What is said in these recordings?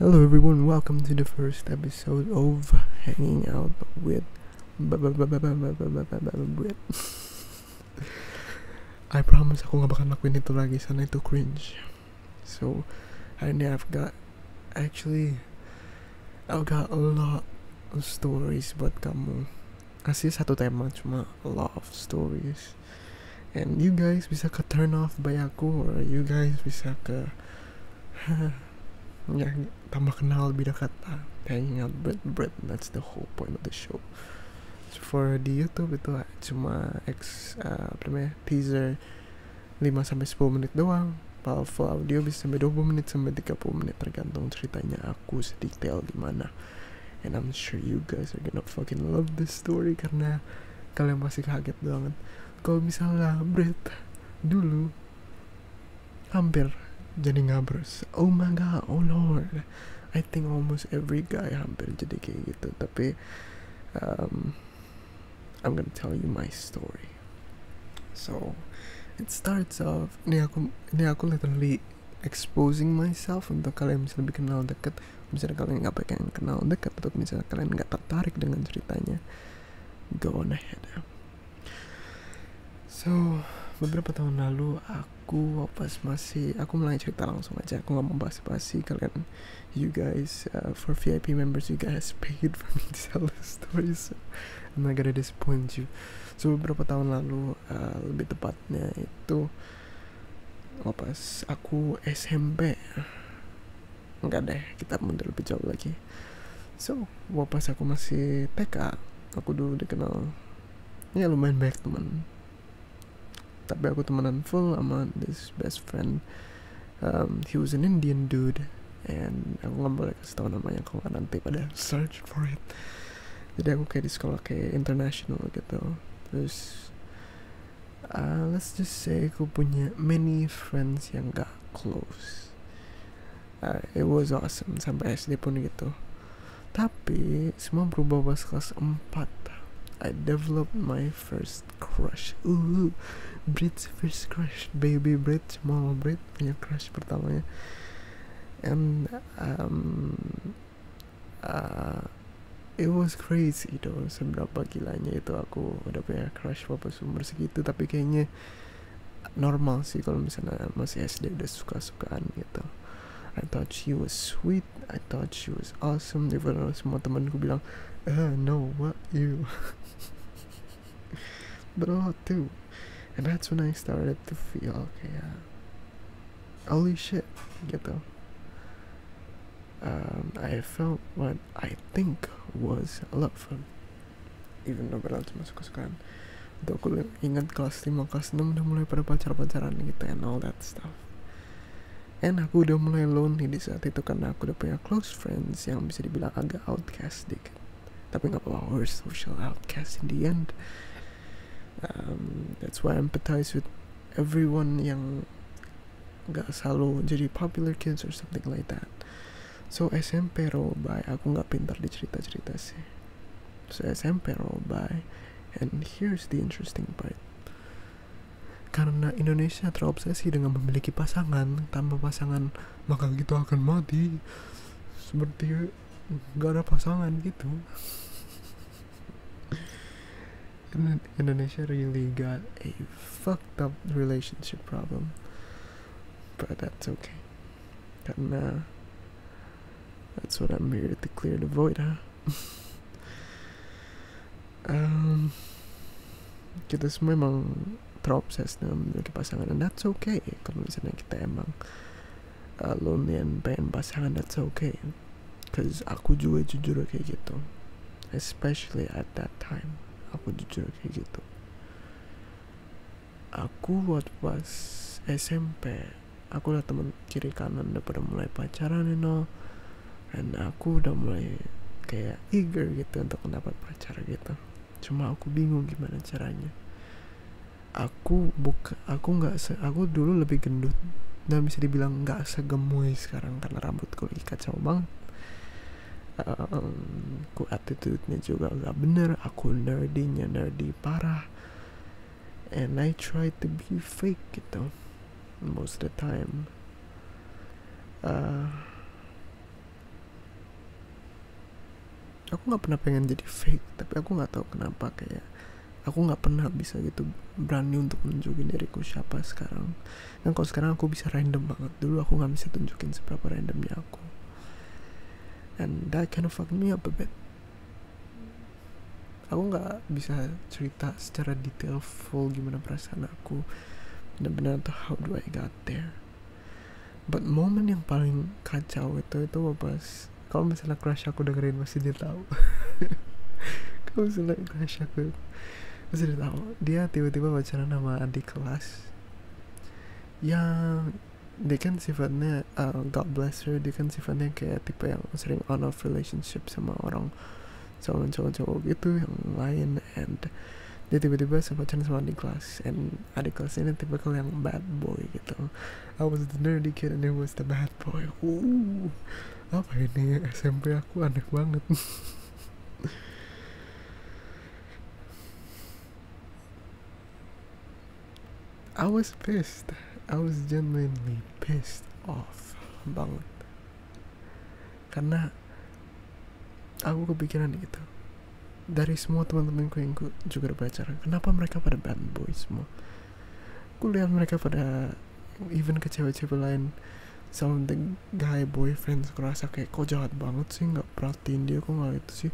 Hello everyone, welcome to the first episode of Hanging Out with Brit. I promise aku gak bakal lakuin itu lagi, sana itu cringe. So, hari ini I've got a lot of stories buat kamu. Kasih satu tema, cuma a lot of stories. And you guys bisa ke turn off by aku, or you guys bisa ke ya tambah kenal lebih dekat hanging out Brit. That's the whole point of the show. So for di YouTube itu cuma teaser 5-10 menit doang. Kalau full audio bisa sampai 20 menit sampai 30 menit tergantung ceritanya aku sedetail gimana. And I'm sure you guys are gonna fucking love this story karena kalian pasti kaget banget kalau misalnya Brit dulu hampir jadi ngabers. Oh my god, oh lord, I think almost every guy hampir jadi kayak gitu. Tapi I'm gonna tell you my story. So it starts off, ini aku literally exposing myself untuk kalian bisa lebih kenal dekat. Misalnya kalian nggak pengen kenal dekat, atau misalnya kalian nggak tertarik dengan ceritanya, go on ahead. So beberapa tahun lalu aku mulai cerita langsung aja. Aku nggak mau basa-basi. Kalian, you guys, for VIP members, you guys paid for me to tell the story, so I'm not gonna disappoint you. So beberapa tahun lalu, lebih tepatnya itu pas aku SMP. Enggak deh, kita mundur lebih jauh lagi. So pas aku masih TK, aku dulu dikenal ya lumayan banyak teman. Tapi aku temenan full sama this best friend. He was an Indian dude, and aku nggak boleh kasih tau namanya kalau nanti pada search for it. Jadi aku kayak di sekolah kayak international gitu. Terus let's just say aku punya many friends yang gak close. It was awesome sampai SD pun gitu. Tapi semua berubah pas kelas 4. I developed my first crush. Brit's first crush, baby Brit, small Brit punya crush pertamanya. And it was crazy though, seberapa gilanya itu aku udah punya crush pas umur segitu. Tapi kayaknya normal sih kalau misalnya masih SD udah suka-sukaan gitu. I thought she was sweet, I thought she was awesome. Even though semua temanku bilang, no, what you? But a lot too. And that's when I started to feel kayak holy shit gitu. I felt what I think was love, even though berat cuma suka-sukaan. Itu aku ingat kelas 5, kelas 6 udah mulai pada pacar-pacaran gitu and all that stuff. And aku udah mulai lonely di saat itu karena aku udah punya close friends yang bisa dibilang agak outcast dikit. Tapi gak apa-apa, we're social outcast in the end. That's why I empathize with everyone yang gak selalu jadi popular kids or something like that. So SMP roll by, aku gak pintar di cerita-cerita sih. So SMP roll by, and here's the interesting part. Karena Indonesia terobsesi dengan memiliki pasangan, tanpa pasangan maka kita akan mati. Seperti gak ada pasangan gitu. Indonesia really got a fucked up relationship problem. But that's okay. Karena that's what I'm here to clear the void, huh? Kita semua emang terobses dengan memiliki pasangan, and that's okay. Kalau misalnya kita emang lonely and pengen pasangan, that's okay. Cause aku juga jujur kayak gitu, especially at that time. Aku jujur kayak gitu. Aku waktu pas SMP, aku udah temen kiri kanan udah pada mulai pacaran and all, and aku udah mulai kayak eager gitu untuk mendapat pacar gitu. Cuma aku bingung gimana caranya. Aku dulu lebih gendut dan bisa dibilang nggak segemoy sekarang karena rambutku lagi kacau banget. Aku attitude-nya juga gak bener. Aku nerdy parah, and I try to be fake gitu most of the time. aku nggak pernah pengen jadi fake, tapi aku nggak tahu kenapa kayak aku nggak pernah bisa gitu berani untuk nunjukin diriku siapa sekarang. Dan kalau sekarang aku bisa random banget, dulu aku nggak bisa tunjukin seberapa randomnya aku, and that kind of fucked me up a bit. Aku nggak bisa cerita secara detail full gimana perasaan aku benar-benar tuh how do I got there. But momen yang paling kacau itu pas kalau misalnya crush aku dengerin masih dia tahu. Kalau misalnya crush aku masih dia tahu, dia tiba-tiba pacaran sama adik kelas yang dia kan sifatnya God bless her, dia kan sifatnya kayak tipe yang sering on off relationship sama orang cowok-cowok gitu yang lain, and dia tiba-tiba pacaran sama adik kelas, and adik kelas ini tipe yang bad boy gitu. I was the nerdy kid and he was the bad boy. Apa ini, SMP aku aneh banget. I was pissed. I was genuinely pissed off banget, karena aku kepikiran gitu, dari semua teman-temanku yang juga berpacaran, kenapa mereka pada bad boy semua? Aku lihat mereka pada even ke cewek-cewek lain sama the guy boyfriend, kerasa kayak kok jahat banget sih, nggak perhatiin dia, kok nggak itu sih.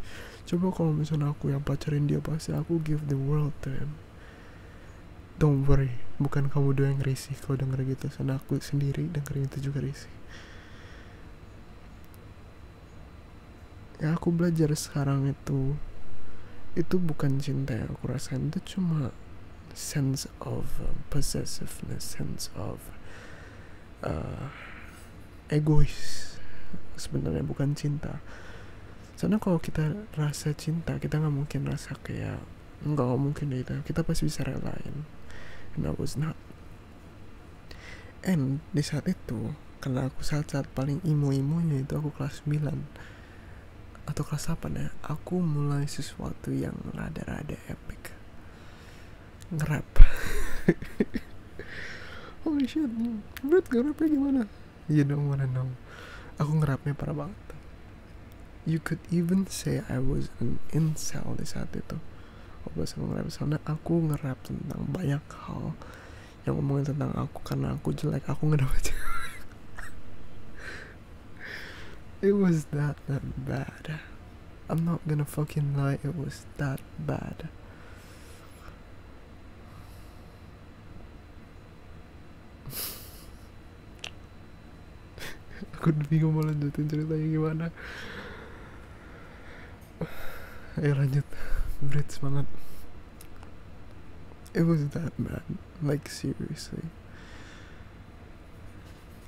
Coba kalau misalnya aku yang pacarin dia, pasti aku give the world to him. Don't worry, bukan kamu doang yang risih kalau denger gitu, soalnya aku sendiri dengerin itu juga risih. Ya aku belajar sekarang itu bukan cinta yang aku rasain, itu cuma sense of possessiveness, sense of egois sebenarnya, bukan cinta. Soalnya kalau kita rasa cinta, kita nggak mungkin rasa kayak nggak mungkin gitu, kita pasti bisa relain, and I was not. And di saat itu, karena aku saat paling imo-imonya itu aku kelas 9 atau kelas 8 ya, aku mulai sesuatu yang rada-rada epic, nge-rap. Holy shit, Brad nge-rapnya gimana? You don't wanna know. Aku nge-rapnya parah banget. You could even say I was an incel di saat itu. Pas aku nge-rap, soalnya aku nge-rap tentang banyak hal yang ngomongin tentang aku, karena aku jelek, aku gak dapet cewek. It was that bad. I'm not gonna fucking lie, it was that bad. Aku udah bingung mau lanjutin ceritanya gimana. Ayo lanjut, Brit, semangat. It was that bad, like seriously.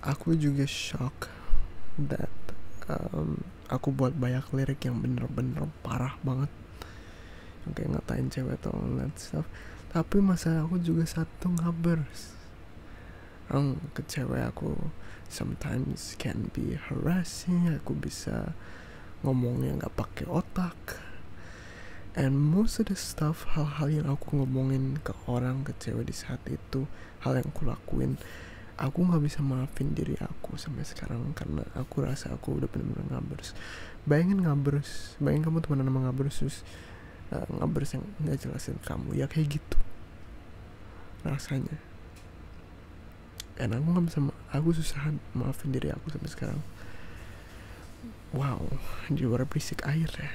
Aku juga shock that aku buat banyak lirik yang bener-bener parah banget, yang kayak ngatain cewek atau that stuff. Tapi masalah aku juga satu ngabers. Ke cewek aku sometimes can be harassing, aku bisa ngomongnya nggak pakai otak, and most of the stuff, hal-hal yang aku ngomongin ke orang, ke cewek di saat itu, hal yang aku lakuin, aku nggak bisa maafin diri aku sampai sekarang, karena aku rasa aku udah benar-benar ngabers. Bayangin kamu temenan sama ngabers, terus ngabers yang nggak jelasin kamu, ya kayak gitu rasanya. Dan aku susah maafin diri aku sampai sekarang. Wow, di luar berisik air ya.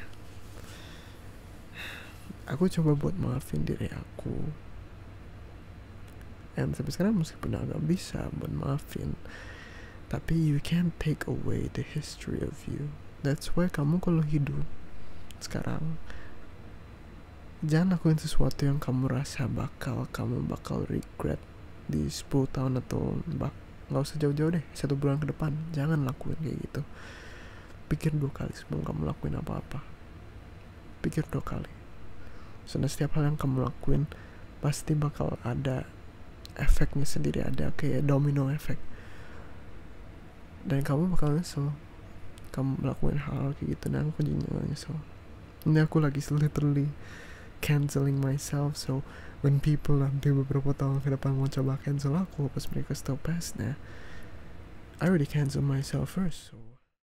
Aku coba buat maafin diri aku, and sampai sekarang meskipun agak bisa buat maafin, tapi you can't take away the history of you. That's why kamu kalau hidup sekarang, jangan lakuin sesuatu yang kamu rasa kamu bakal regret di 10 tahun atau nggak usah jauh-jauh deh, 1 bulan ke depan. Jangan lakuin kayak gitu. Pikir 2 kali sebelum kamu lakuin apa-apa. Pikir 2 kali. Soalnya setiap hal yang kamu lakuin pasti bakal ada efeknya sendiri, ada kayak domino efek, dan kamu bakal nyesel kamu melakukan hal kayak gitu. Dan aku juga nyesel. Ini aku lagi literally canceling myself, so when people nanti beberapa tahun ke depan mau coba cancel aku pas mereka stop pastnya, I already cancel myself first, so